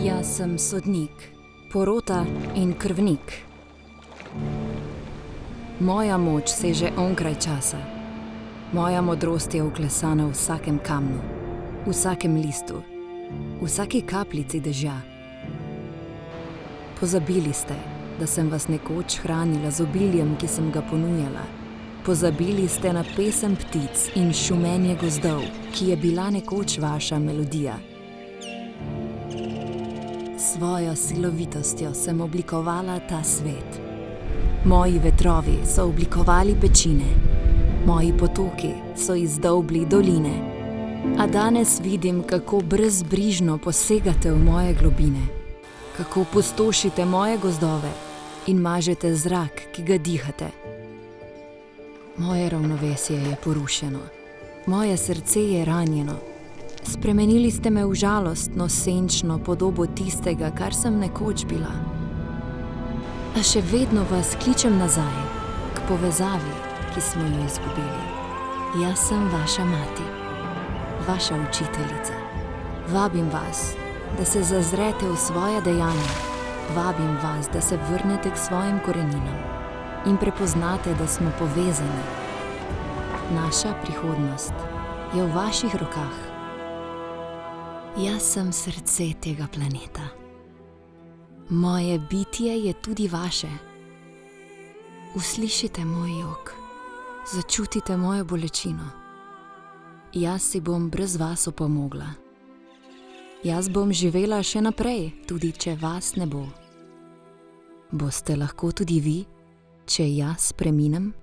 Jaz sem sodnik, porota in krvnik. Moja moč seže onkraj časa. Moja modrost je vklesana v vsakem kamnu, v vsakem listu, v vsaki kapljici dežja. Pozabili ste, da sem vas nekoč hranila z obiljem, ki sem ga ponujala. Pozabili ste na pesem ptic in šumenje gozdov, ki je bila nekoč vaša melodija. Svojo silovitostjo sem oblikovala ta svet. Moji vetrovi so oblikovali pečine, moji potoki so izdolbli doline. A danes vidim, kako brezbrižno posegate v moje globine, kako pustošite moje gozdove in mažete zrak, ki ga dihate. Moje ravnovesje je porušeno, moje srce je ranjeno. Spremenili ste me v žalostno, senčno podobo tistega, kar sem nekoč bila. A še vedno vas kličem nazaj, k povezavi, ki smo jo izgubili. Jaz sem vaša mati, vaša učiteljica. Vabim vas, da se zazrete v svoja dejanja. Vabim vas, da se vrnete k svojim koreninam in prepoznate, da smo povezani. Naša prihodnost je v vaših rokah. Jaz sem srce tega planeta. Moje bitje je tudi vaše. Uslišite moj jok, začutite mojo bolečino. Jaz si bom brez vas opomogla. Jaz bom živela še naprej, tudi če vas ne bo. Boste lahko tudi vi, če jaz preminem?